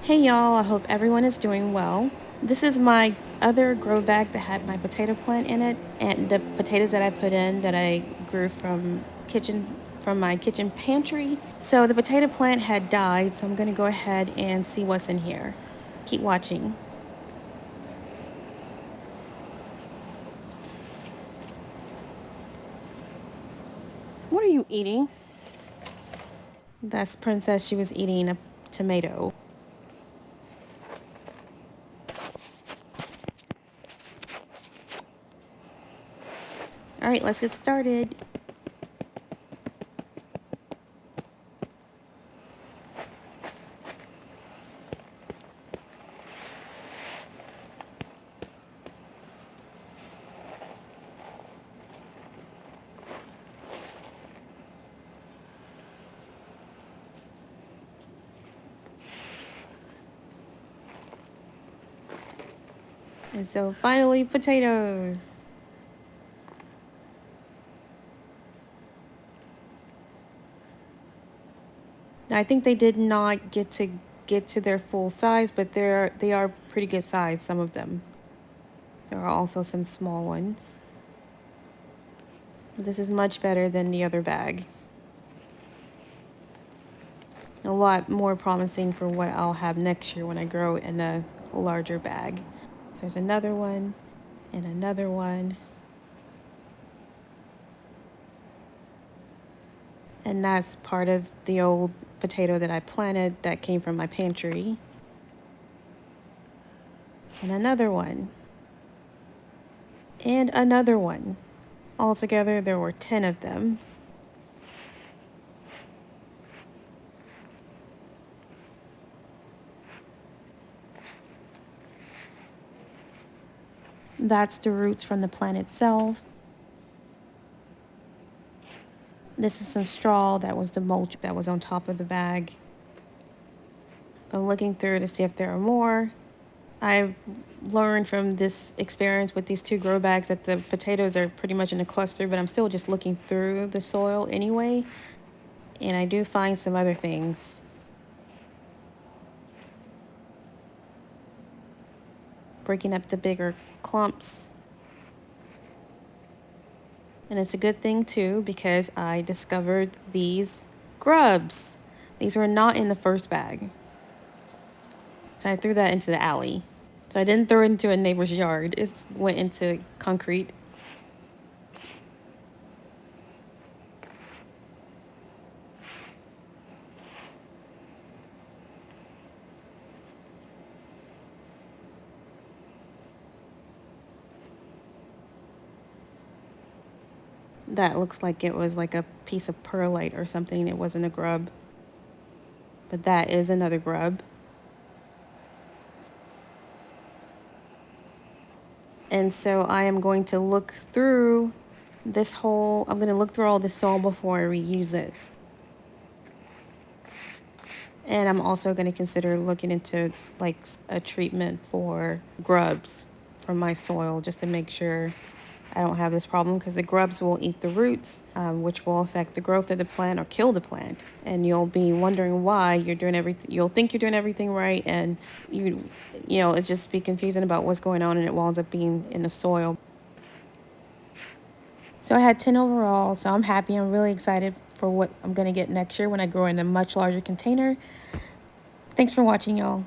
Hey y'all, I hope everyone is doing well. This is my other grow bag that had my potato plant in it and the potatoes that I put in that I grew from my kitchen pantry. So the potato plant had died, so I'm going to go ahead and see what's in here. Keep watching. What are you eating? That's Princess. She was eating a tomato. All right, let's get started. And so finally, potatoes. I think they did not get to their full size, but they are pretty good size, some of them. There are also some small ones. This is much better than the other bag. A lot more promising for what I'll have next year when I grow in a larger bag. So there's another one and another one. And that's part of the old potato that I planted that came from my pantry. And another one. And another one. Altogether, there were 10 of them. That's the roots from the plant itself. This is some straw that was the mulch that was on top of the bag. I'm looking through to see if there are more. I've learned from this experience with these two grow bags that the potatoes are pretty much in a cluster, but I'm still just looking through the soil anyway. And I do find some other things. Breaking up the bigger clumps. And it's a good thing too because I discovered these grubs. These were not in the first bag. So I threw that into the alley. So I didn't throw it into a neighbor's yard. It went into concrete. That looks like it was like a piece of perlite or something. It wasn't a grub. But that is another grub. And so I am going to look through I'm going to look through all this soil before I reuse it. And I'm also going to consider looking into like a treatment for grubs from my soil just to make sure I don't have this problem because the grubs will eat the roots, which will affect the growth of the plant or kill the plant. And you'll be wondering why you're doing everything. You'll think you're doing everything right, and it just be confusing about what's going on, and it winds up being in the soil. So I had 10 overall. So I'm happy. I'm really excited for what I'm gonna get next year when I grow in a much larger container. Thanks for watching, y'all.